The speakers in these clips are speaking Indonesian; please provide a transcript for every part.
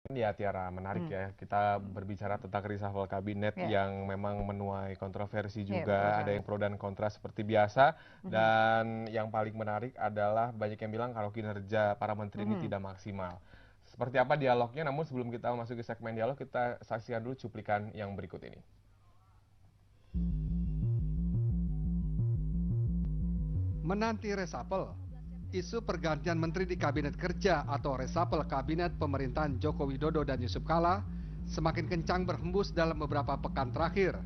Ya Tiara, menarik Hmm. ya. Kita berbicara tentang reshuffle kabinet Ya, yang memang menuai kontroversi ya betul juga. Ada sekali. yang pro dan kontra seperti biasa. Mhm. Dan yang paling menarik adalah banyak yang bilang kalau kinerja para menteri ini Mhm. tidak maksimal. Seperti apa dialognya? Namun sebelum kita masuk ke segmen dialog, kita saksikan dulu cuplikan yang berikut ini. Menanti resapel, isu pergantian menteri di Kabinet Kerja atau resapel Kabinet pemerintahan Joko Widodo dan Yusuf Kala semakin kencang berhembus dalam beberapa pekan terakhir.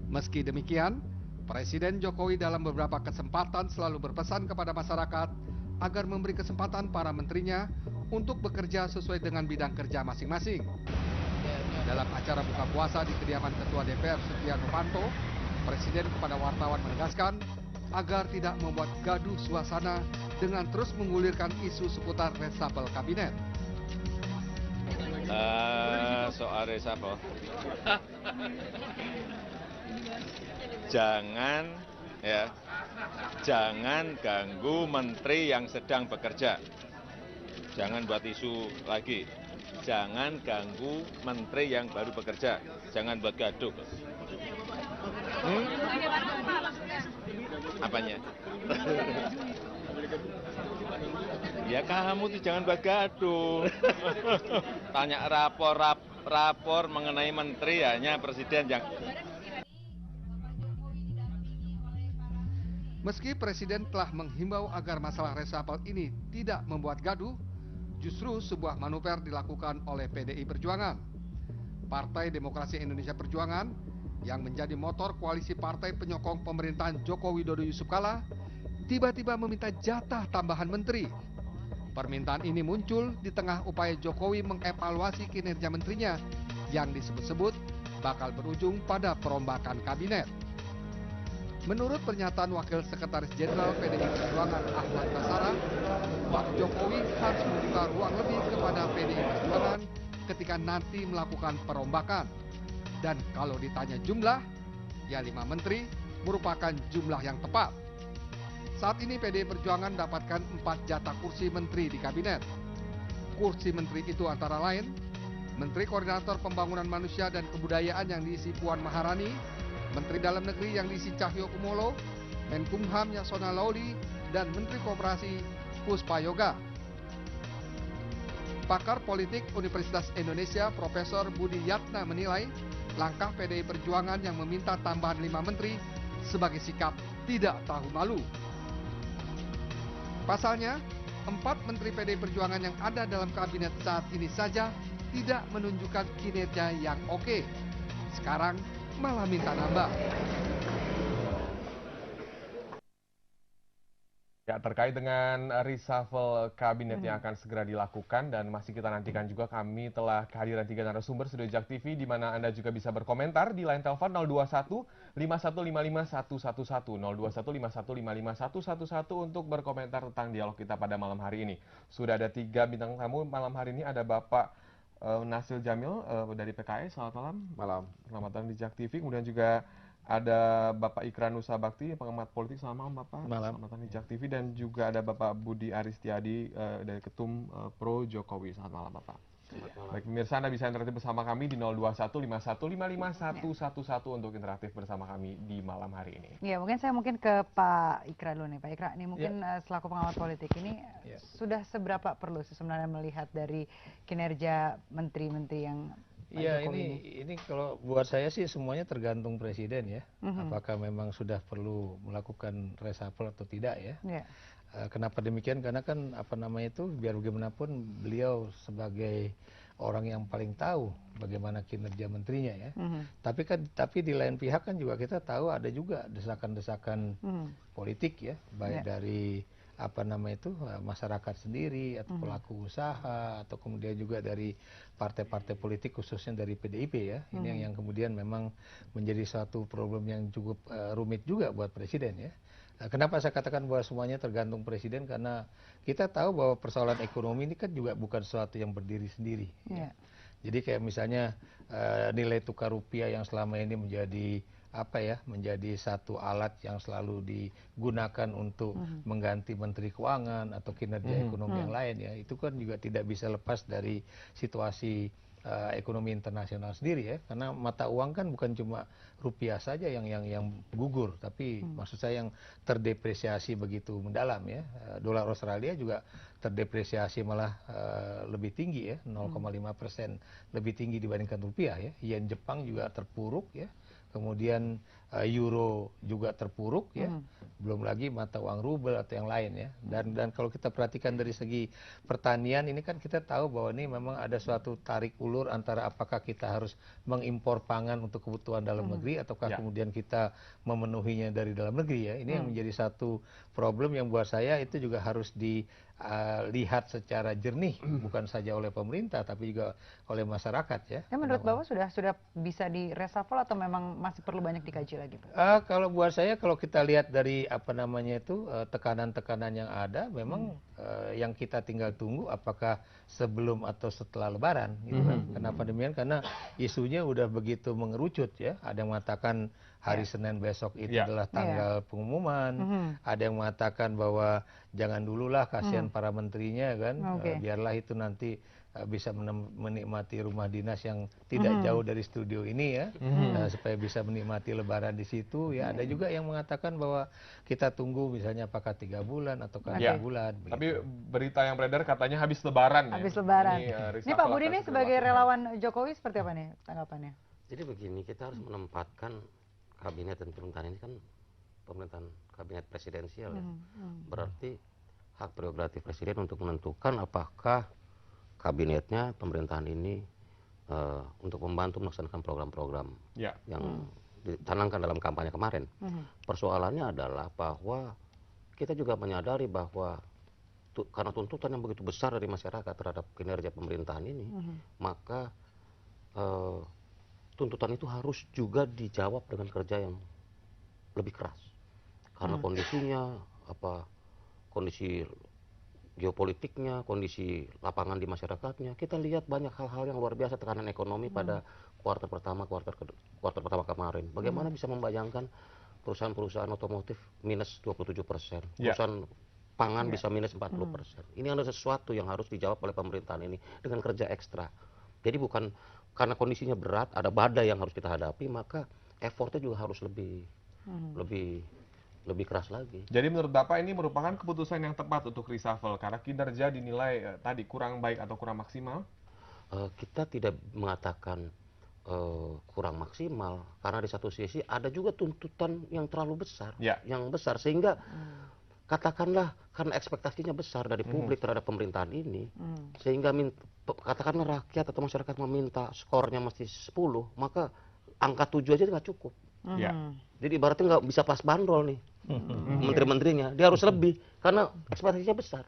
Meski demikian, Presiden Jokowi dalam beberapa kesempatan selalu berpesan kepada masyarakat agar memberi kesempatan para menterinya untuk bekerja sesuai dengan bidang kerja masing-masing. Dalam acara buka puasa di kediaman Ketua DPR Setia Novanto, Presiden kepada wartawan menegaskan agar tidak membuat gaduh suasana dengan terus menggulirkan isu seputar resapel kabinet. Soal reshuffle, jangan jangan ganggu menteri yang sedang bekerja. Jangan buat isu lagi. Jangan ganggu menteri yang baru bekerja. Jangan buat gaduh. Apanya? Ya kamu tuh jangan buat gaduh. Tanya rapor mengenai menteri hanya presiden yang. Meski Presiden telah menghimbau agar masalah resapel ini tidak membuat gaduh, justru sebuah manuver dilakukan oleh PDI Perjuangan. Partai Demokrasi Indonesia Perjuangan yang menjadi motor koalisi partai penyokong pemerintahan Joko Widodo Yusuf Kala tiba-tiba meminta jatah tambahan menteri. Permintaan ini muncul di tengah upaya Jokowi mengevaluasi kinerja menterinya yang disebut-sebut bakal berujung pada perombakan kabinet. Menurut pernyataan Wakil Sekretaris Jenderal PDI Perjuangan Ahmad Basara, Pak Jokowi harus membuka ruang lebih kepada PDI Perjuangan ketika nanti melakukan perombakan. Dan kalau ditanya jumlah, ya 5 menteri merupakan jumlah yang tepat. Saat ini PDI Perjuangan mendapatkan 4 jatah kursi menteri di kabinet. Kursi menteri itu antara lain Menteri Koordinator Pembangunan Manusia dan Kebudayaan yang diisi Puan Maharani, Menteri Dalam Negeri yang diisi Cahyo Kumolo, Menkumham Yasona Lauli, dan Menteri Koperasi Puspa Yoga. Pakar politik Universitas Indonesia Profesor Budi Yatna menilai langkah PDI Perjuangan yang meminta tambahan 5 menteri sebagai sikap tidak tahu malu. Pasalnya, 4 menteri PDI Perjuangan yang ada dalam kabinet saat ini saja tidak menunjukkan kinerja yang oke. Sekarang malah minta nambah. Ya, terkait dengan reshuffle kabinet yang akan segera dilakukan dan masih kita nantikan juga, kami telah kehadiran 3 narasumber Studio Jak TV di mana Anda juga bisa berkomentar di line telepon 021 5155 111 021 5155 111 untuk berkomentar tentang dialog kita pada malam hari ini. Sudah ada 3 bintang tamu malam hari ini, ada Bapak Nasil Jamil dari PKS. Selamat malam. Malam. Selamat datang di Jak TV. Kemudian juga ada Bapak Ikran Nusa Bakti, pengamat politik. Selamat malam Bapak. Malam. Selamat datang di Jak TV. Dan juga ada Bapak Budi Aristiadi dari Ketum Pro Jokowi. Selamat malam Bapak. Baik pemirsa, Anda bisa interaktif bersama kami di 021 5155 111 untuk interaktif bersama kami di malam hari ini. Ya, mungkin ke Pak Ikra dulu nih. Pak Ikra, ini mungkin selaku pengamat politik ini sudah seberapa perlu sebenarnya melihat dari kinerja menteri-menteri yang Pak Iya, Jokowi ini kalau buat saya sih semuanya tergantung presiden ya. Apakah memang sudah perlu melakukan reshuffle atau tidak ya. Ya. Kenapa demikian? Karena kan apa namanya itu, biar bagaimanapun beliau sebagai orang yang paling tahu bagaimana kinerja menterinya ya. Tapi di lain pihak kan juga kita tahu ada juga desakan-desakan politik ya, baik dari apa nama itu masyarakat sendiri atau pelaku usaha atau kemudian juga dari partai-partai politik khususnya dari PDIP ya. Ini yang kemudian memang menjadi suatu problem yang cukup rumit juga buat presiden ya. Kenapa saya katakan bahwa semuanya tergantung presiden? Karena kita tahu bahwa persoalan ekonomi ini kan juga bukan sesuatu yang berdiri sendiri. Ya. Jadi kayak misalnya nilai tukar rupiah yang selama ini menjadi menjadi satu alat yang selalu digunakan untuk mengganti Menteri Keuangan atau kinerja ekonomi yang lain ya. Itu kan juga tidak bisa lepas dari situasi ekonomi internasional sendiri ya, karena mata uang kan bukan cuma rupiah saja yang gugur, tapi maksud saya yang terdepresiasi begitu mendalam ya. Dolar Australia juga terdepresiasi malah lebih tinggi ya, 0,5% lebih tinggi dibandingkan rupiah ya. Yen Jepang juga terpuruk ya. Kemudian euro juga terpuruk ya, belum lagi mata uang rubel atau yang lain ya. Dan kalau kita perhatikan dari segi pertanian ini kan kita tahu bahwa ini memang ada suatu tarik ulur antara apakah kita harus mengimpor pangan untuk kebutuhan dalam negeri ataukah kemudian kita memenuhinya dari dalam negeri ya. Ini yang menjadi satu problem yang buat saya itu juga harus dilihat secara jernih, bukan saja oleh pemerintah tapi juga oleh masyarakat ya. Menurut Bapak sudah bisa di reshuffle atau memang masih perlu banyak dikaji lagi, Pak? Kalau buat saya, kalau kita lihat dari tekanan-tekanan yang ada, memang yang kita tinggal tunggu apakah sebelum atau setelah Lebaran, gitu kan? Kenapa demikian? Karena isunya udah begitu mengerucut ya. Ada yang mengatakan hari Senin besok itu adalah tanggal pengumuman. Ada yang mengatakan bahwa jangan dululah, kasihan para menterinya kan, biarlah itu nanti bisa menikmati rumah dinas yang tidak jauh dari studio ini ya, supaya bisa menikmati Lebaran di situ ya. Ada juga yang mengatakan bahwa kita tunggu misalnya apakah 3 bulan atau 2 bulan. Tapi berita yang beredar katanya habis Lebaran. Habis Lebaran. Ini Pak Budi ini sebagai relawan Jokowi seperti apa nih tanggapannya? Jadi begini, kita harus menempatkan kabinet dan pemerintahan ini kan pemerintahan kabinet presidensial ya. Berarti hak prerogatif presiden untuk menentukan apakah kabinetnya, pemerintahan ini untuk membantu melaksanakan program-program yang dicanangkan dalam kampanye kemarin. Persoalannya adalah bahwa kita juga menyadari bahwa karena tuntutan yang begitu besar dari masyarakat terhadap kinerja pemerintahan ini, maka tuntutan itu harus juga dijawab dengan kerja yang lebih keras. Karena kondisinya, kondisi geopolitiknya, kondisi lapangan di masyarakatnya, kita lihat banyak hal-hal yang luar biasa, tekanan ekonomi pada kuartal pertama kemarin. Bagaimana bisa membayangkan perusahaan-perusahaan otomotif minus 27%, perusahaan pangan bisa minus 40%. Ini adalah sesuatu yang harus dijawab oleh pemerintahan ini dengan kerja ekstra. Jadi bukan karena kondisinya berat, ada badai yang harus kita hadapi, maka effortnya juga harus lebih keras lagi. Jadi menurut Bapak ini merupakan keputusan yang tepat untuk reshuffle karena kinerja dinilai tadi kurang baik atau kurang maksimal? Kita tidak mengatakan kurang maksimal karena di satu sisi ada juga tuntutan yang terlalu besar, sehingga katakanlah karena ekspektasinya besar dari publik terhadap pemerintahan ini, sehingga katakanlah rakyat atau masyarakat meminta skornya mesti 10, maka angka 7 aja nggak cukup. Jadi ibaratnya nggak bisa pas bandrol nih menteri-menterinya, dia harus lebih karena ekspektasinya besar.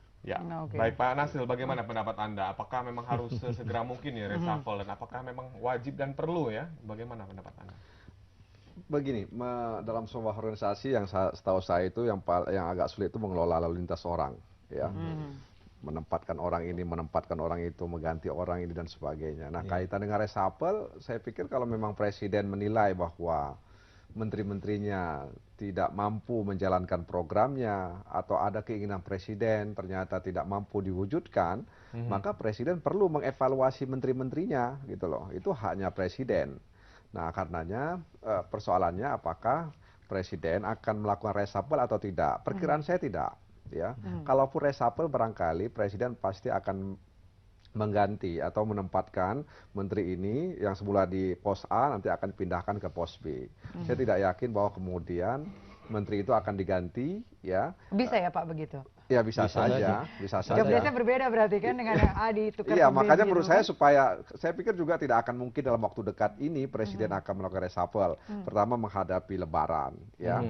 Baik Pak Nasil, bagaimana pendapat Anda? Apakah memang harus segera mungkin ya reshuffle dan apakah memang wajib dan perlu ya? Bagaimana pendapat Anda? Begini, dalam sebuah organisasi yang setahu saya itu yang agak sulit itu mengelola lalu lintas orang, ya. Menempatkan orang ini, menempatkan orang itu, mengganti orang ini dan sebagainya. Nah, kaitan dengan reshuffle, saya pikir kalau memang presiden menilai bahwa menteri-menterinya tidak mampu menjalankan programnya atau ada keinginan presiden ternyata tidak mampu diwujudkan, maka presiden perlu mengevaluasi menteri-menterinya gitu loh. Itu haknya presiden. Nah, karenanya persoalannya apakah presiden akan melakukan reshuffle atau tidak? Perkiraan saya tidak. Ya, kalaupun reshuffle barangkali presiden pasti akan mengganti atau menempatkan menteri ini yang semula di pos A nanti akan dipindahkan ke pos B. Saya tidak yakin bahwa kemudian menteri itu akan diganti, ya. Bisa ya Pak begitu? Ya bisa saja, bisa saja. Jobdesknya berbeda berarti kan dengan yang A ditukar. Iya, makanya menurut saya saya pikir juga tidak akan mungkin dalam waktu dekat ini presiden akan melakukan reshuffle. Pertama menghadapi Lebaran, ya,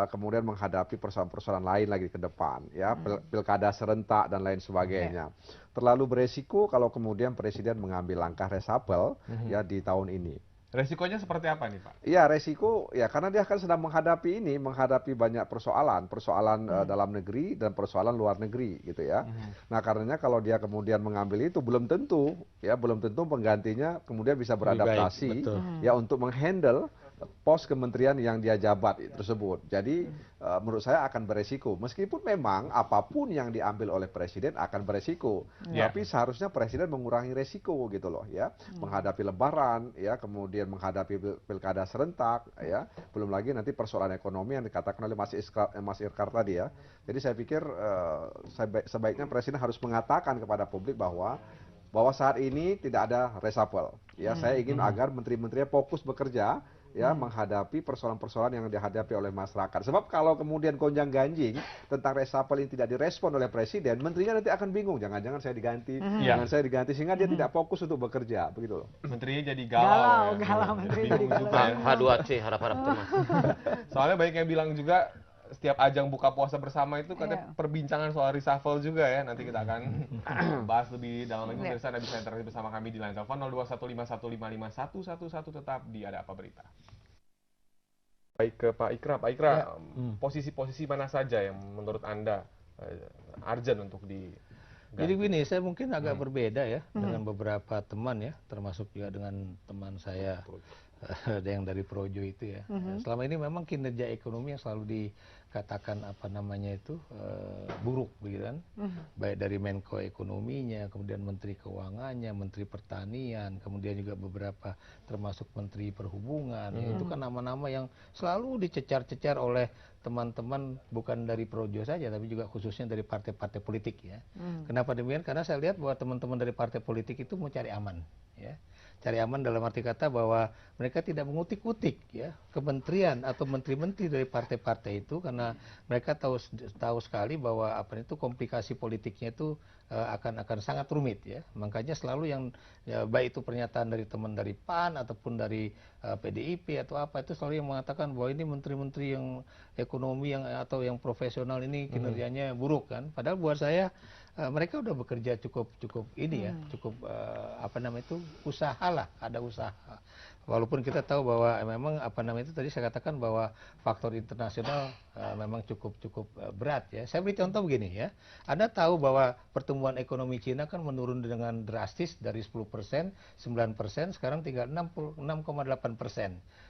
kemudian menghadapi persoalan-persoalan lain lagi ke depan, ya, pilkada serentak dan lain sebagainya. Terlalu beresiko kalau kemudian presiden mengambil langkah reshuffle ya di tahun ini. Resikonya seperti apa nih Pak? Iya, resiko ya karena dia kan sedang menghadapi banyak persoalan dalam negeri dan persoalan luar negeri gitu ya. Nah, karenanya kalau dia kemudian mengambil itu belum tentu penggantinya kemudian bisa beradaptasi ya untuk menghandle pos kementerian yang dia jabat tersebut. Jadi menurut saya akan beresiko. Meskipun memang apapun yang diambil oleh presiden akan beresiko, tapi seharusnya presiden mengurangi resiko gitu loh ya. Menghadapi Lebaran ya, kemudian menghadapi pilkada serentak ya. Belum lagi nanti persoalan ekonomi yang dikatakan oleh Mas Irkar tadi ya. Jadi saya pikir sebaiknya presiden harus mengatakan kepada publik bahwa saat ini tidak ada reshuffle. Ya, saya ingin agar menteri-menterinya fokus bekerja ya menghadapi persoalan-persoalan yang dihadapi oleh masyarakat. Sebab kalau kemudian gonjang-ganjing tentang reshuffle ini tidak direspon oleh presiden, menterinya nanti akan bingung, jangan-jangan saya diganti, jangan saya diganti, sehingga dia tidak fokus untuk bekerja, begitu loh. Menterinya jadi galau, menteri jadi galau. H2C, harap-harap cemas. Soalnya banyak yang bilang juga setiap ajang buka puasa bersama itu katanya perbincangan soal reshuffle juga ya. Nanti kita akan bahas lebih dalam lagi. Pemirsa, Anda bisa interaksi bersama kami di line telepon 0215155111 tetap di Ada Apa Berita. Baik ke Pak Ikra. Pak Ikra, posisi-posisi mana saja yang menurut Anda urgent untuk di... Jadi gini, saya mungkin agak berbeda ya dengan beberapa teman ya, termasuk juga dengan teman saya yang dari Projo itu ya. Selama ini memang kinerja ekonomi yang selalu dikatakan buruk begitu kan. Baik dari Menko Ekonominya, kemudian Menteri Keuangannya, Menteri Pertanian, kemudian juga beberapa termasuk Menteri Perhubungan. Ya, itu kan nama-nama yang selalu dicecar-cecar oleh teman-teman bukan dari Projo saja, tapi juga khususnya dari partai-partai politik ya. Kenapa demikian? Karena saya lihat bahwa teman-teman dari partai politik itu mau cari aman ya. Cari aman dalam arti kata bahwa mereka tidak mengutik-utik ya kementerian atau menteri-menteri dari partai-partai itu, karena mereka tahu sekali bahwa komplikasi politiknya itu akan sangat rumit ya. Makanya selalu yang baik itu pernyataan dari teman dari PAN ataupun dari PDIP atau apa, itu selalu yang mengatakan bahwa ini menteri-menteri yang ekonomi atau yang profesional ini kinerjanya buruk kan. Padahal buat saya mereka udah bekerja cukup usahalah, ada usaha. Walaupun kita tahu bahwa memang tadi saya katakan bahwa faktor internasional memang cukup berat ya. Saya beri contoh begini ya. Anda tahu bahwa pertumbuhan ekonomi Cina kan menurun dengan drastis dari 10%, 9%, sekarang tinggal 6,8%.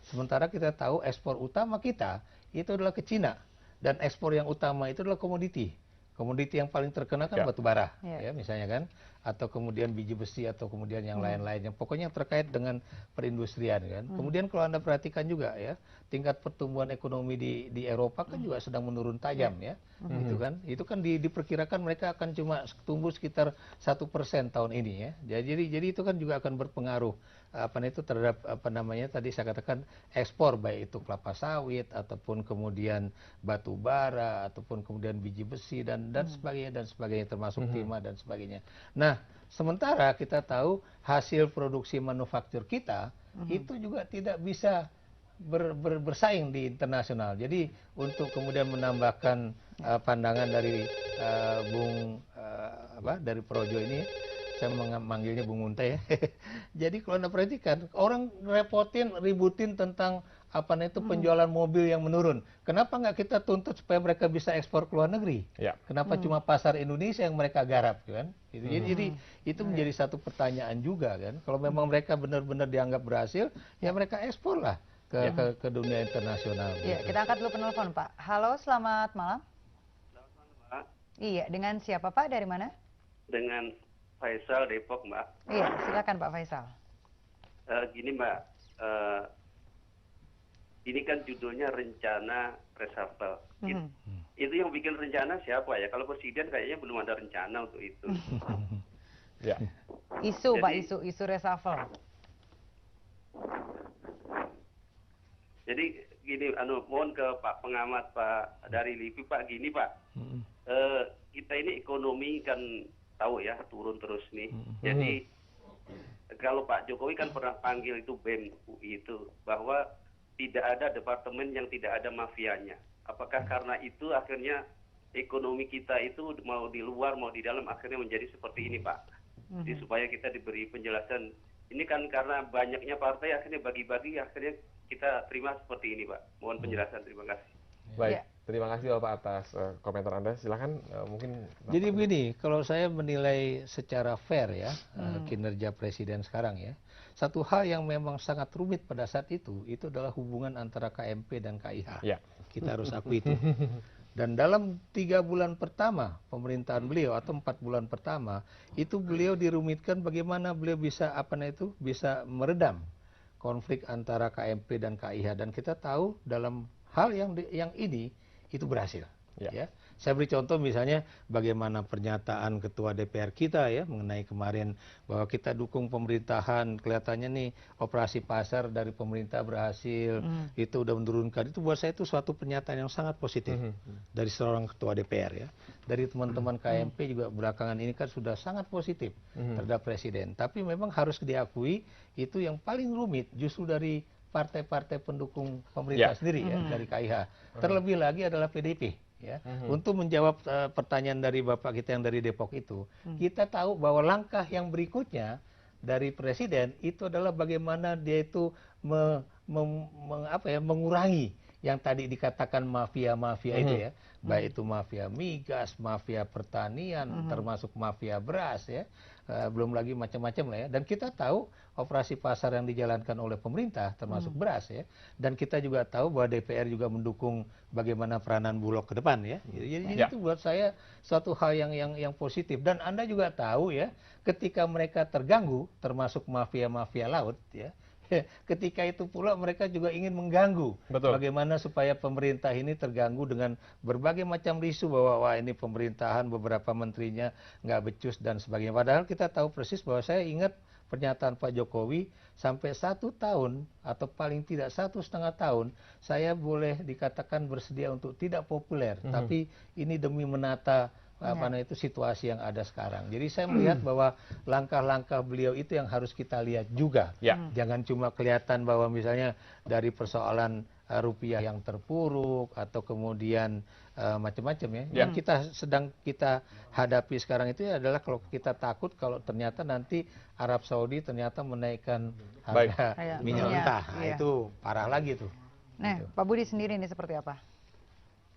Sementara kita tahu ekspor utama kita itu adalah ke Cina, dan ekspor yang utama itu adalah komoditi. Komoditi yang paling terkena kan batu bara, ya misalnya kan, atau kemudian biji besi atau kemudian yang lain-lain, yang pokoknya terkait dengan perindustrian kan. Kemudian kalau Anda perhatikan juga ya, tingkat pertumbuhan ekonomi di Eropa kan juga sedang menurun tajam ya, itu kan diperkirakan mereka akan cuma tumbuh sekitar 1% tahun ini ya. Jadi itu kan juga akan berpengaruh terhadap tadi saya katakan ekspor, baik itu kelapa sawit ataupun kemudian batu bara ataupun kemudian biji besi dan sebagainya termasuk timah dan sebagainya. Nah, sementara kita tahu hasil produksi manufaktur kita itu juga tidak bisa bersaing di internasional. Jadi untuk kemudian menambahkan pandangan dari dari Projo ini, saya memanggilnya Bung Munte ya. Jadi kalau Anda perhatikan, orang ributin tentang penjualan mobil yang menurun. Kenapa nggak kita tuntut supaya mereka bisa ekspor ke luar negeri? Kenapa cuma pasar Indonesia yang mereka garap kan? Jadi itu menjadi satu pertanyaan juga kan. Kalau memang mereka benar-benar dianggap berhasil, ya mereka ekspor lah ke dunia internasional. Iya, kita angkat dulu penelpon Pak. Halo, selamat malam. Selamat malam Pak. Iya, dengan siapa Pak? Dari mana? Dengan Faisal, Depok Mbak. Iya, silakan Pak Faisal. Gini Mbak, ini kan judulnya rencana reshuffle. Itu yang bikin rencana siapa ya? Kalau presiden kayaknya belum ada rencana untuk itu. Isu Pak, isu reshuffle. Jadi gini, mohon ke Pak pengamat Pak dari LIPI Pak, gini Pak. Kita ini ekonomi kan tahu ya turun terus nih. Jadi kalau Pak Jokowi kan pernah panggil itu BEM UI itu bahwa tidak ada departemen yang tidak ada mafianya. Apakah karena itu akhirnya ekonomi kita itu mau di luar mau di dalam akhirnya menjadi seperti ini Pak? Jadi supaya kita diberi penjelasan. Ini kan karena banyaknya partai akhirnya bagi-bagi, akhirnya kita terima seperti ini Pak. Mohon penjelasan, terima kasih. Baik, Terima kasih Bapak atas komentar Anda. Silakan mungkin. Jadi begini, kalau saya menilai secara fair ya kinerja Presiden sekarang ya, satu hal yang memang sangat rumit pada saat itu adalah hubungan antara KMP dan KIH. Ya. Kita harus akui itu. Dan dalam 3 bulan pertama pemerintahan beliau atau 4 bulan pertama itu beliau dirumitkan bagaimana beliau bisa bisa meredam konflik antara KMP dan KIH, dan kita tahu dalam hal yang ini itu berhasil. Ya. Saya beri contoh misalnya bagaimana pernyataan Ketua DPR kita ya mengenai kemarin bahwa kita dukung pemerintahan, kelihatannya nih operasi pasar dari pemerintah berhasil, itu udah menurunkan. Itu buat saya itu suatu pernyataan yang sangat positif dari seorang Ketua DPR ya. Dari teman-teman KMP juga belakangan ini kan sudah sangat positif terhadap Presiden. Tapi memang harus diakui itu yang paling rumit justru dari partai-partai pendukung pemerintah sendiri ya, dari KIH. Terlebih lagi adalah PDIP ya. Untuk menjawab pertanyaan dari Bapak kita yang dari Depok itu, kita tahu bahwa langkah yang berikutnya dari Presiden itu adalah bagaimana dia itu mengurangi yang tadi dikatakan mafia-mafia itu ya. Baik itu mafia migas, mafia pertanian, termasuk mafia beras ya. Belum lagi macam-macam lah ya. Dan kita tahu operasi pasar yang dijalankan oleh pemerintah termasuk beras ya. Dan kita juga tahu bahwa DPR juga mendukung bagaimana peranan Bulog ke depan ya. Jadi itu buat saya suatu hal yang positif. Dan Anda juga tahu ya, ketika mereka terganggu termasuk mafia-mafia laut ya, ketika itu pula mereka juga ingin mengganggu. Bagaimana supaya pemerintah ini terganggu dengan berbagai macam isu bahwa wah ini pemerintahan beberapa menterinya nggak becus dan sebagainya. Padahal kita tahu persis bahwa saya ingat pernyataan Pak Jokowi sampai 1 tahun atau paling tidak 1,5 tahun saya boleh dikatakan bersedia untuk tidak populer. Tapi ini demi menata situasi yang ada sekarang. Jadi saya melihat bahwa langkah-langkah beliau itu yang harus kita lihat juga. Jangan cuma kelihatan bahwa misalnya dari persoalan rupiah yang terpuruk atau kemudian macam-macam ya. Yang sedang kita hadapi sekarang itu adalah kalau kita takut kalau ternyata nanti Arab Saudi ternyata menaikkan harga minyak mentah. Nah, itu parah lagi tuh. Nah, Pak Budi sendiri ini seperti apa?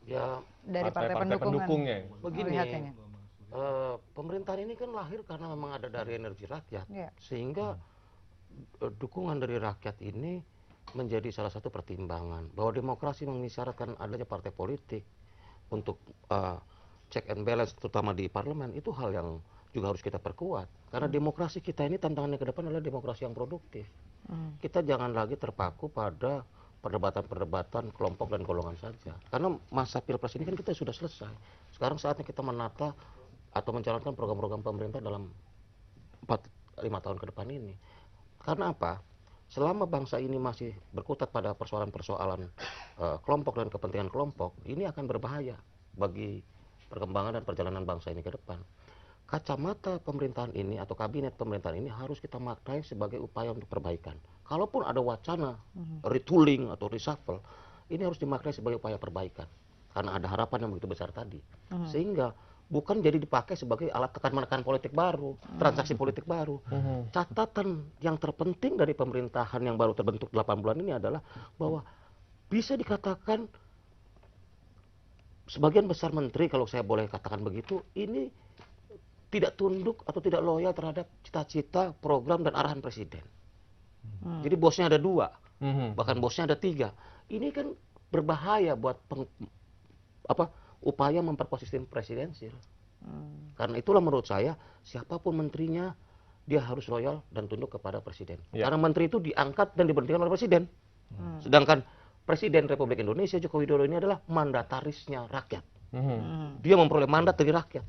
Ya, dari partai pendukungnya. Begini, pemerintahan ini kan lahir karena memang ada dari energi rakyat, sehingga dukungan dari rakyat ini menjadi salah satu pertimbangan bahwa demokrasi mengisyaratkan adanya partai politik untuk check and balance terutama di parlemen. Itu hal yang juga harus kita perkuat karena demokrasi kita ini tantangannya ke depan adalah demokrasi yang produktif. Kita jangan lagi terpaku pada perdebatan-perdebatan kelompok dan golongan saja. Karena masa Pilpres ini kan kita sudah selesai. Sekarang saatnya kita menata atau menjalankan program-program pemerintah dalam 4-5 tahun ke depan ini. Karena apa? Selama bangsa ini masih berkutat pada persoalan-persoalan kelompok dan kepentingan kelompok, ini akan berbahaya bagi perkembangan dan perjalanan bangsa ini ke depan. Kacamata pemerintahan ini atau kabinet pemerintahan ini harus kita maknai sebagai upaya untuk perbaikan. Kalaupun ada wacana retooling atau reshuffle, ini harus dimaknai sebagai upaya perbaikan. Karena ada harapan yang begitu besar tadi. Sehingga bukan jadi dipakai sebagai alat tekan menekan politik baru, transaksi politik baru. Catatan yang terpenting dari pemerintahan yang baru terbentuk 8 bulan ini adalah bahwa bisa dikatakan sebagian besar menteri, kalau saya boleh katakan begitu, ini tidak tunduk atau tidak loyal terhadap cita-cita, program, dan arahan Presiden. Jadi bosnya ada 2, bahkan bosnya ada 3. Ini kan berbahaya buat upaya memperkuat sistem presidensil. Karena itulah menurut saya, siapapun menterinya, dia harus loyal dan tunduk kepada Presiden. Karena menteri itu diangkat dan diberhentikan oleh Presiden. Sedangkan Presiden Republik Indonesia, Joko Widodo ini adalah mandatarisnya rakyat. Dia memperoleh mandat dari rakyat.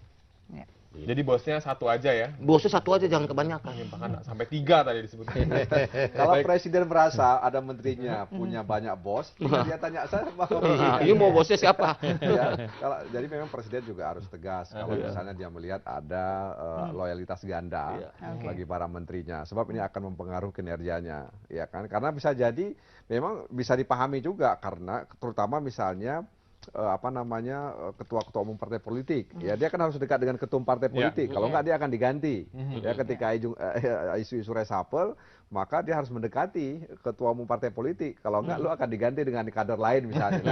Jadi bosnya satu aja ya? Bosnya satu aja, jangan kebanyakan. Bahkan sampai 3 tadi disebutnya. Kalau Presiden merasa ada menterinya punya banyak bos, dia tanya saya ini mau bosnya siapa? Jadi memang Presiden juga harus tegas kalau misalnya dia melihat ada loyalitas ganda bagi para menterinya. Sebab ini akan mempengaruhi kinerjanya, ya kan? Karena bisa jadi memang bisa dipahami juga karena terutama misalnya ketua-ketua umum partai politik. Ya dia kan harus dekat dengan ketum partai politik. Kalau enggak dia akan diganti. Ya ketika isu-isu reshuffle, maka dia harus mendekati ketua umum partai politik. Kalau enggak lu akan diganti dengan kader lain misalnya.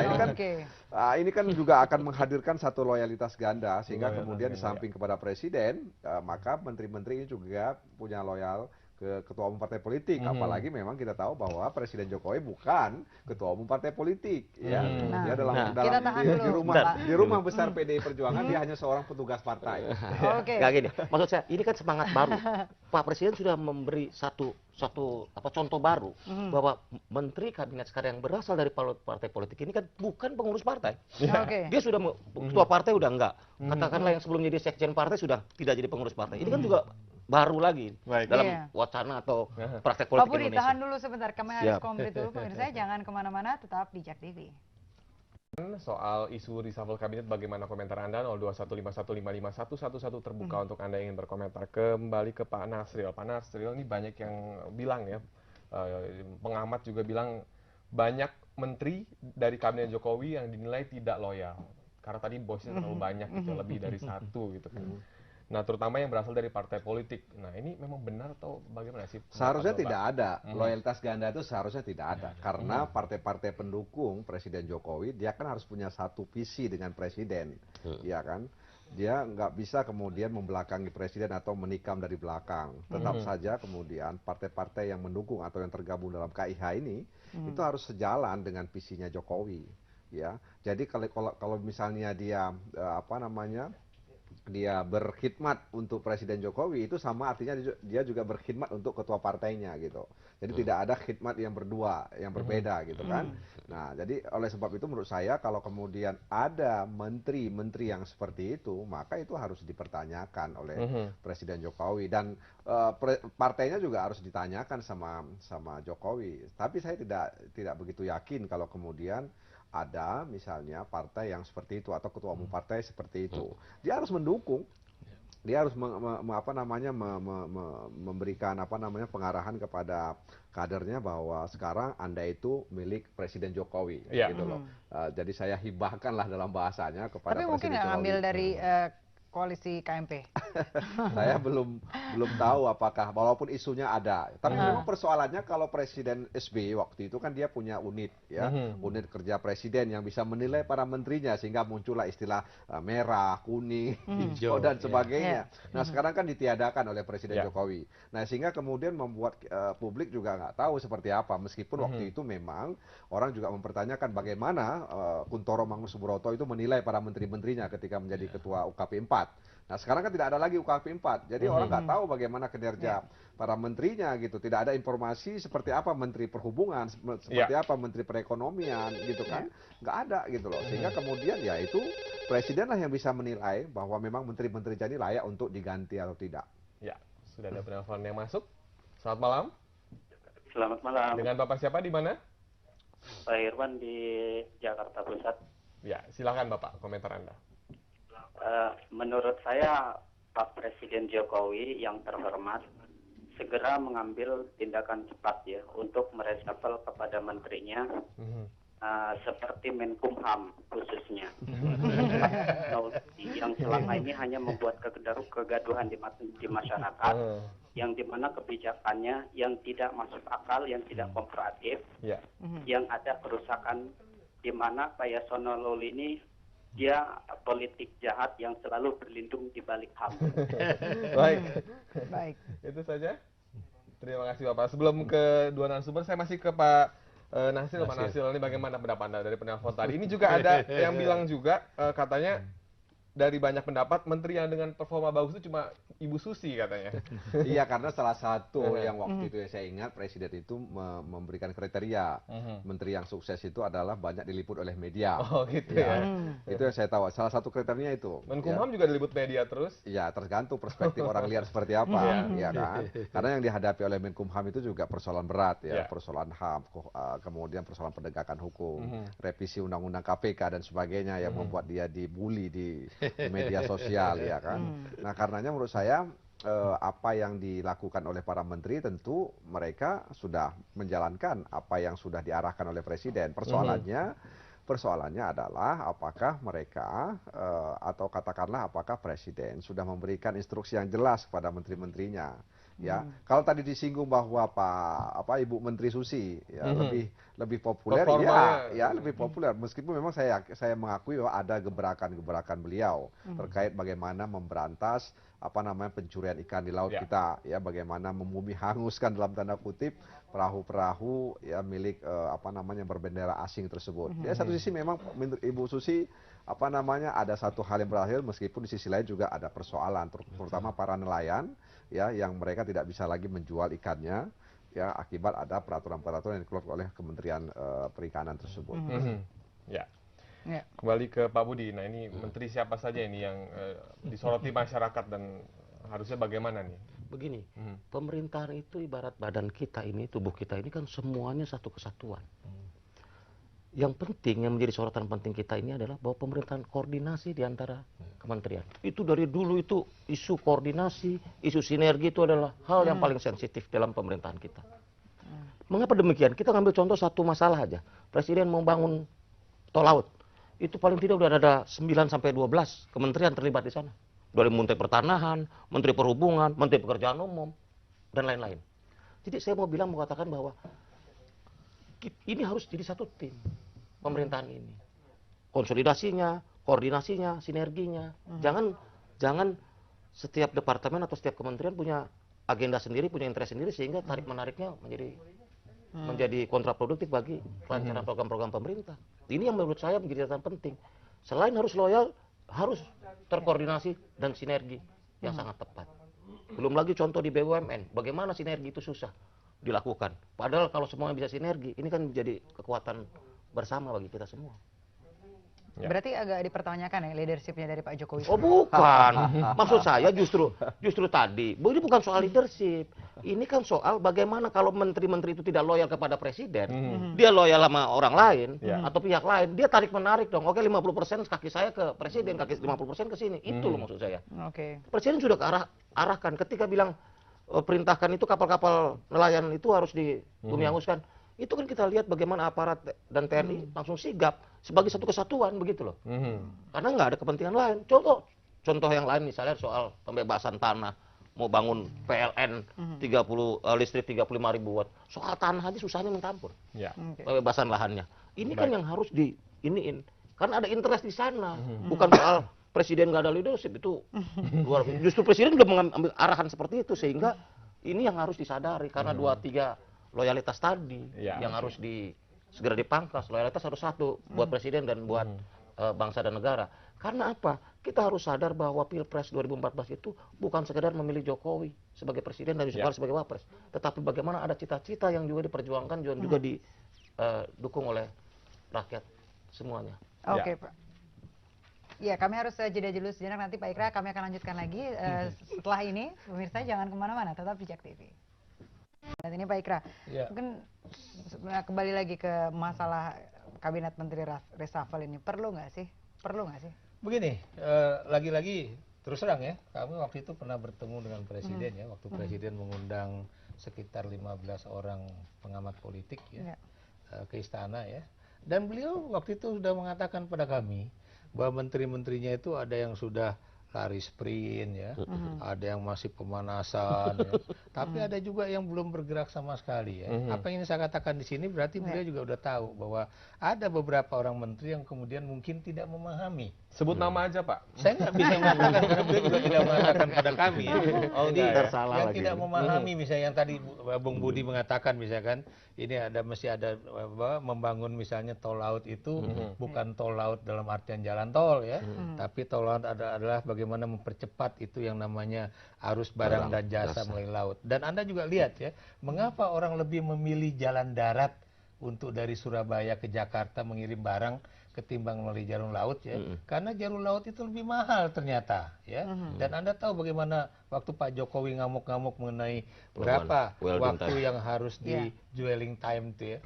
Nah ini kan juga akan menghadirkan satu loyalitas ganda sehingga kemudian di samping kepada presiden, maka menteri-menteri ini juga punya loyal ke ketua umum partai politik, apalagi memang kita tahu bahwa Presiden Jokowi bukan ketua umum partai politik, ya. Dia di rumah besar PDI Perjuangan dia hanya seorang petugas partai. Nggak gini, maksud saya ini kan semangat baru. Pak Presiden sudah memberi satu contoh baru bahwa menteri kabinet sekarang yang berasal dari partai politik ini kan bukan pengurus partai. Dia sudah ketua partai udah enggak. Katakanlah yang sebelumnya dia sekjen partai sudah tidak jadi pengurus partai. Ini kan juga baru lagi dalam wacana atau praktek politik Pak Budi, Indonesia. tahan dulu sebentar, kami harus komplit dulu. Pemirsa jangan kemana-mana, tetap di Jak TV. Soal isu reshuffle kabinet, bagaimana komentar Anda? 0215155111 terbuka untuk Anda yang ingin berkomentar. Kembali ke Pak Nasril. Pak Nasril, ini banyak yang bilang ya, pengamat juga bilang banyak menteri dari kabinet Jokowi yang dinilai tidak loyal. Karena tadi bosnya terlalu banyak gitu, lebih dari satu gitu kan. Nah, terutama yang berasal dari partai politik. Nah, ini memang benar atau bagaimana sih? Seharusnya tidak ada. Loyalitas ganda itu seharusnya tidak ada. Karena partai-partai pendukung Presiden Jokowi, dia kan harus punya satu visi dengan Presiden. Ya kan? Dia nggak bisa kemudian membelakangi Presiden atau menikam dari belakang. Tetap saja kemudian partai-partai yang mendukung atau yang tergabung dalam KIH ini, itu harus sejalan dengan visinya Jokowi. Ya, jadi kalau misalnya dia dia berkhidmat untuk Presiden Jokowi, itu sama artinya dia juga berkhidmat untuk ketua partainya gitu. Jadi tidak ada khidmat yang berdua, yang berbeda gitu kan. Nah, jadi oleh sebab itu menurut saya kalau kemudian ada menteri-menteri yang seperti itu, maka itu harus dipertanyakan oleh Presiden Jokowi dan partainya juga harus ditanyakan sama Jokowi. Tapi saya tidak begitu yakin kalau kemudian ada misalnya partai yang seperti itu atau ketua umum partai seperti itu. Dia harus mendukung. Dia harus memberikan pengarahan kepada kadernya bahwa sekarang Anda itu milik Presiden Jokowi gitu loh. Jadi saya hibahkanlah dalam bahasanya kepada Presiden Jokowi. Tapi mungkin ambil dari koalisi KMP. Saya belum tahu apakah, walaupun isunya ada. Tapi memang persoalannya kalau Presiden SBY waktu itu kan dia punya unit ya, unit kerja presiden yang bisa menilai para menterinya sehingga muncullah istilah merah, kuning, hijau dan sebagainya. Nah sekarang kan ditiadakan oleh Presiden Jokowi. Nah sehingga kemudian membuat publik juga nggak tahu seperti apa. Meskipun waktu itu memang orang juga mempertanyakan bagaimana Kuntoro Mangkusubroto itu menilai para menteri-menterinya ketika menjadi ketua UKP 4. Nah sekarang kan tidak ada lagi UKP 4, jadi orang nggak tahu bagaimana kinerja para menterinya gitu. Tidak ada informasi seperti apa Menteri Perhubungan, seperti apa Menteri Perekonomian gitu kan, nggak ada gitu loh. Sehingga kemudian ya itu Presiden lah yang bisa menilai bahwa memang menteri-menteri jadi layak untuk diganti atau tidak. Ya, sudah ada penelpon yang masuk. Selamat malam. Selamat malam. Dengan Bapak siapa di mana? Pak Irwan di Jakarta Pusat. Ya, silakan Bapak komentar Anda. Menurut saya Pak Presiden Jokowi yang terhormat segera mengambil tindakan cepat ya untuk mereshuffle kepada menterinya, seperti Menkumham khususnya, yang selama ini hanya membuat kegaduhan di masyarakat, yang dimana kebijakannya yang tidak masuk akal, yang tidak kooperatif, yang ada kerusakan, di mana Pak Yasona Lawli ini dia politik jahat yang selalu berlindung di balik HAM. Baik. Itu saja. Terima kasih Bapak. Sebelum ke dua narasumber, saya masih ke Pak Nasril. Pak Nasril, ini bagaimana pendapat Anda dari penelpon tadi? Ini juga ada yang bilang juga katanya dari banyak pendapat menteri yang dengan performa bagus itu cuma Ibu Susi katanya. Iya, karena salah satu yang waktu itu saya ingat Presiden itu memberikan kriteria menteri yang sukses itu adalah banyak diliput oleh media. Oh gitu ya. Itu yang saya tahu. Salah satu kriterianya itu. Menkumham juga diliput media terus? Iya, tergantung perspektif orang lihat seperti apa, ya kan. Karena yang dihadapi oleh Menkumham itu juga persoalan berat ya, persoalan HAM, kemudian persoalan penegakan hukum, revisi undang-undang KPK dan sebagainya yang membuat dia dibully di media sosial ya kan. Nah karenanya menurut saya apa yang dilakukan oleh para menteri tentu mereka sudah menjalankan apa yang sudah diarahkan oleh Presiden. Persoalannya Persoalannya adalah apakah mereka atau katakanlah apakah presiden sudah memberikan instruksi yang jelas kepada menteri-menterinya. Ya, kalau tadi disinggung bahwa Ibu Menteri Susi ya lebih populer, ya lebih populer. Meskipun memang saya mengakui bahwa ada gebrakan-gebrakan beliau terkait bagaimana memberantas pencurian ikan di laut kita, ya bagaimana membumi hanguskan dalam tanda kutip perahu-perahu ya milik berbendera asing tersebut. Ya satu sisi memang Ibu Susi ada satu hal yang berakhir, meskipun di sisi lain juga ada persoalan terutama para nelayan ya yang mereka tidak bisa lagi menjual ikannya ya akibat ada peraturan-peraturan yang dikeluarkan oleh Kementerian Perikanan tersebut. Ya. Kembali ke Pak Budi. Nah, ini menteri siapa saja ini yang disoroti masyarakat dan harusnya bagaimana nih? Begini, pemerintahan itu ibarat badan kita ini, tubuh kita ini kan semuanya satu kesatuan. Yang penting, yang menjadi sorotan penting kita ini adalah bahwa pemerintahan koordinasi di antara kementerian. Itu dari dulu itu isu koordinasi, isu sinergi itu adalah hal yang paling sensitif dalam pemerintahan kita. Mengapa demikian? Kita ngambil contoh satu masalah aja. Presiden mau bangun tol laut. Itu paling tidak udah ada 9 sampai 12 kementerian terlibat di sana. Dari Menteri Pertanahan, Menteri Perhubungan, Menteri Pekerjaan Umum, dan lain-lain. Jadi saya mau mengatakan bahwa ini harus jadi satu tim. Pemerintahan ini, konsolidasinya, koordinasinya, sinerginya. Jangan setiap departemen atau setiap kementerian punya agenda sendiri, punya interest sendiri, sehingga tarik menariknya menjadi kontraproduktif bagi pelancaran program-program pemerintah. Ini yang menurut saya menjadi catatan penting. Selain harus loyal, harus terkoordinasi dan sinergi yang sangat tepat. Belum lagi contoh di BUMN, bagaimana sinergi itu susah dilakukan. Padahal kalau semuanya bisa sinergi, ini kan menjadi kekuatan bersama bagi kita semua. Berarti agak dipertanyakan ya leadershipnya dari Pak Jokowi. Oh bukan, maksud saya justru tadi, ini bukan soal leadership. Ini kan soal bagaimana kalau menteri-menteri itu tidak loyal kepada presiden, dia loyal sama orang lain atau pihak lain, dia tarik menarik dong. Oke, 50% kaki saya ke presiden, kaki 50% ke sini. Itu loh maksud saya. Presiden sudah arahkan ketika bilang perintahkan itu kapal-kapal nelayan itu harus dibumi hanguskan. Itu kan kita lihat bagaimana aparat dan TNI langsung sigap sebagai satu kesatuan begitu loh. Karena nggak ada kepentingan lain. Contoh yang lain misalnya soal pembebasan tanah, mau bangun PLN 30 listrik 35.000 watt. Soal tanah aja susahnya minta ampun. Pembebasan lahannya. Ini kan yang harus diiniin. Karena ada interest di sana. Bukan soal presiden nggak ada leadership itu luar biasa. Justru presiden juga mengambil arahan seperti itu sehingga ini yang harus disadari karena 2-3 loyalitas tadi yang harus segera dipangkas. Loyalitas harus satu buat presiden dan buat bangsa dan negara. Karena apa? Kita harus sadar bahwa Pilpres 2014 itu bukan sekedar memilih Jokowi sebagai presiden dan Yusuf Kala sebagai wapres, tetapi bagaimana ada cita-cita yang juga diperjuangkan dan juga didukung oleh rakyat semuanya. Oke, Pak. Ya, kami harus jeda dulu sejenak, nanti Pak Ikra kami akan lanjutkan lagi setelah ini. Pemirsa jangan kemana-mana, tetap di JAK TV. Dan ini Pak Ikra, mungkin kembali lagi ke masalah Kabinet Menteri Reshuffle ini, perlu nggak sih? Begini, lagi-lagi terus terang ya, kami waktu itu pernah bertemu dengan Presiden ya, waktu Presiden mengundang sekitar 15 orang pengamat politik ya, ke istana ya. Dan beliau waktu itu sudah mengatakan pada kami bahwa menteri-menterinya itu ada yang sudah lari sprint ya, ada yang masih pemanasan ya. Tapi ada juga yang belum bergerak sama sekali ya. Apa yang saya katakan di sini berarti beliau juga udah tahu bahwa ada beberapa orang menteri yang kemudian mungkin tidak memahami. Sebut nama aja Pak. Saya nggak bisa mengatakan karena beliau juga tidak mengatakan pada kami ya. Jadi yang tidak memahami misalnya yang tadi Bung Budi mengatakan misalkan ini mesti ada membangun misalnya tol laut itu bukan tol laut dalam artian jalan tol ya, tapi tol laut adalah bagaimana mempercepat itu yang namanya arus barang dan jasa melalui laut. Dan Anda juga lihat ya, mengapa orang lebih memilih jalan darat untuk dari Surabaya ke Jakarta mengirim barang ketimbang melalui jalur laut ya, karena jalur laut itu lebih mahal ternyata ya. Dan Anda tahu bagaimana waktu Pak Jokowi ngamuk-ngamuk mengenai berapa waktu yang harus di dwelling time itu ya,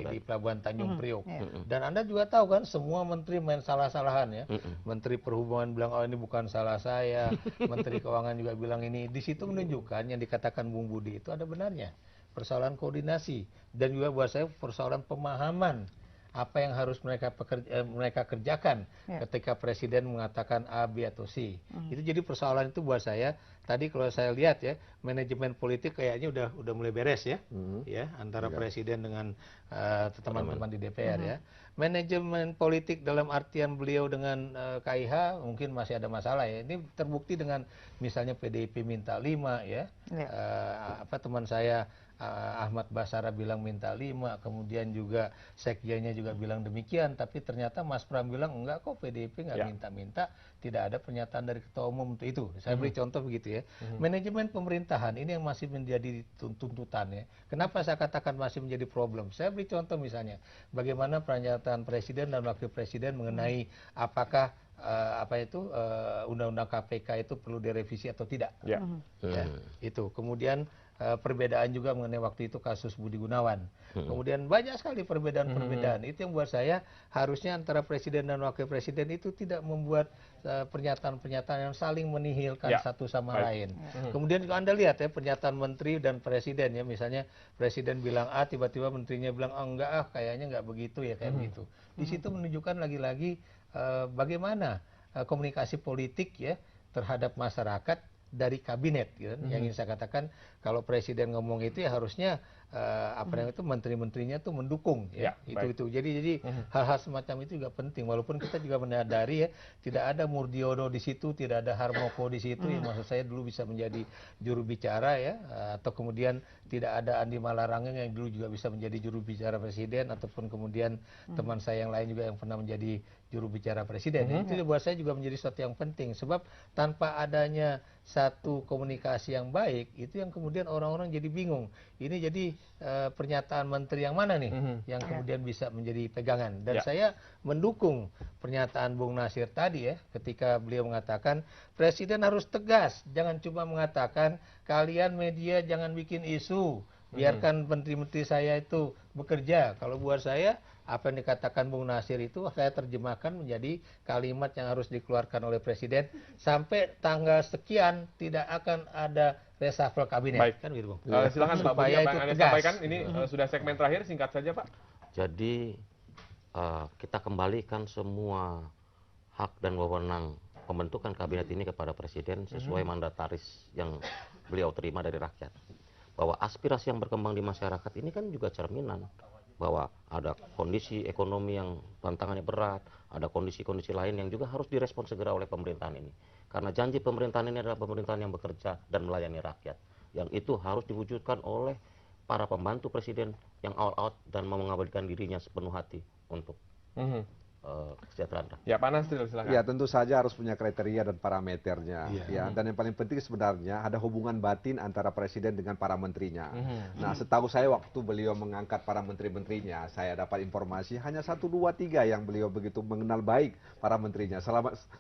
di Pelabuhan Tanjung Priok. Dan Anda juga tahu kan semua menteri main salah-salahan ya. Menteri Perhubungan bilang oh ini bukan salah saya, Menteri Keuangan juga bilang ini. Di situ menunjukkan yang dikatakan Bung Budi itu ada benarnya. Persoalan koordinasi dan juga buat saya persoalan pemahaman apa yang harus mereka kerjakan ketika presiden mengatakan A, B atau C. Itu jadi persoalan itu buat saya. Tadi kalau saya lihat ya, manajemen politik kayaknya udah mulai beres ya, ya antara presiden dengan teman-teman di DPR ya. Manajemen politik dalam artian beliau dengan KIH mungkin masih ada masalah ya. Ini terbukti dengan misalnya PDIP minta 5 ya. Teman saya Ahmad Basara bilang minta 5, kemudian juga sekjennya juga bilang demikian, tapi ternyata Mas Pram bilang enggak kok, PDIP nggak minta-minta, tidak ada pernyataan dari ketua umum untuk itu. Saya beri contoh begitu ya. Manajemen pemerintahan ini yang masih menjadi tuntutan ya. Kenapa saya katakan masih menjadi problem? Saya beri contoh misalnya, bagaimana pernyataan presiden dan wakil presiden mengenai apakah undang-undang KPK itu perlu direvisi atau tidak. Itu. Kemudian perbedaan juga mengenai waktu itu kasus Budi Gunawan. Kemudian banyak sekali perbedaan-perbedaan. Itu yang buat saya harusnya antara presiden dan wakil presiden itu tidak membuat pernyataan-pernyataan yang saling menihilkan satu sama lain. Kemudian kalau Anda lihat ya pernyataan menteri dan presiden ya, misalnya presiden bilang A, tiba-tiba menterinya bilang enggak kayaknya enggak begitu ya, kayak begitu. Di situ menunjukkan lagi-lagi bagaimana komunikasi politik ya terhadap masyarakat dari kabinet gitu. Yang ingin saya katakan, kalau presiden ngomong itu ya harusnya menteri-menterinya tuh mendukung ya. Itu jadi hal-hal semacam itu juga penting, walaupun kita juga menyadari ya tidak ada Murdiono di situ, tidak ada Harmoko di situ yang maksud saya dulu bisa menjadi juru bicara ya, atau kemudian tidak ada Andi Malarangeng yang dulu juga bisa menjadi juru bicara presiden, ataupun kemudian teman saya yang lain juga yang pernah menjadi juru bicara presiden. Itu buat saya juga menjadi sesuatu yang penting, sebab tanpa adanya satu komunikasi yang baik, itu yang kemudian orang-orang jadi bingung. Ini jadi pernyataan menteri yang mana nih yang kemudian bisa menjadi pegangan. Dan saya mendukung pernyataan Bung Nasir tadi ya, ketika beliau mengatakan presiden harus tegas, jangan cuma mengatakan kalian media jangan bikin isu, biarkan menteri-menteri saya itu bekerja. Kalau buat saya, apa yang dikatakan Bung Nasir itu saya terjemahkan menjadi kalimat yang harus dikeluarkan oleh presiden, sampai tanggal sekian tidak akan ada reshuffle kabinet. Baik. Kan gitu, Bung. Silakan Pak Budi, apa yang Anda sampaikan ini sudah segmen terakhir, singkat saja Pak. Jadi kita kembalikan semua hak dan wewenang pembentukan kabinet ini kepada presiden sesuai mandataris yang beliau terima dari rakyat. Bahwa aspirasi yang berkembang di masyarakat ini kan juga cerminan bahwa ada kondisi ekonomi yang tantangannya berat, ada kondisi-kondisi lain yang juga harus direspon segera oleh pemerintahan ini. Karena janji pemerintahan ini adalah pemerintahan yang bekerja dan melayani rakyat. Yang itu harus diwujudkan oleh para pembantu presiden yang all out dan mau mengabadikan dirinya sepenuh hati untuk kesejahteraan. Ya, Pak Nasril silakan. Ya, tentu saja harus punya kriteria dan parameternya. Ya, dan yang paling penting sebenarnya ada hubungan batin antara presiden dengan para menterinya. Nah, setahu saya waktu beliau mengangkat para menteri-menterinya, saya dapat informasi hanya 1, 2, 3 yang beliau begitu mengenal baik para menterinya.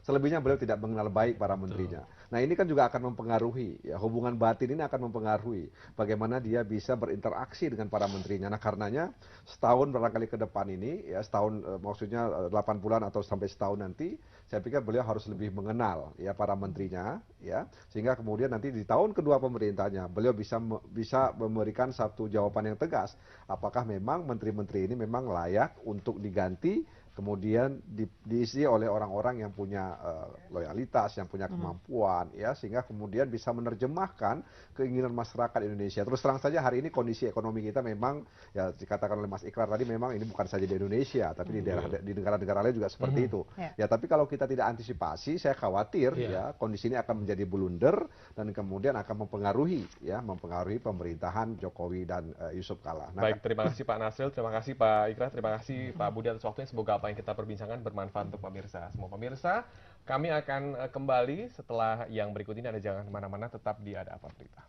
Selebihnya beliau tidak mengenal baik para menterinya. Nah, ini kan juga akan mempengaruhi, ya, hubungan batin ini akan mempengaruhi bagaimana dia bisa berinteraksi dengan para menterinya. Nah, karenanya setahun barangkali ke depan ini, ya setahun maksudnya 8 bulan atau sampai setahun nanti, saya pikir beliau harus lebih mengenal ya para menterinya, ya, sehingga kemudian nanti di tahun kedua pemerintahnya beliau bisa memberikan satu jawaban yang tegas, apakah memang menteri-menteri ini memang layak untuk diganti, kemudian diisi oleh orang-orang yang punya loyalitas, yang punya kemampuan, ya, sehingga kemudian bisa menerjemahkan keinginan masyarakat Indonesia. Terus terang saja hari ini kondisi ekonomi kita memang, ya dikatakan oleh Mas Ikrar tadi, memang ini bukan saja di Indonesia, tapi di negara-negara lain juga seperti itu. Ya, tapi kalau kita tidak antisipasi, saya khawatir ya kondisi ini akan menjadi blunder dan kemudian akan mempengaruhi pemerintahan Jokowi dan Yusuf Kala. Nah, baik, terima kasih Pak Nasril, terima kasih Pak Ikrar, terima kasih Pak Budi atas waktunya. Semoga apa yang kita perbincangkan bermanfaat untuk pemirsa. Semua pemirsa, kami akan kembali setelah yang berikut ini. Anda jangan kemana-mana, tetap di Ada Apa Berita.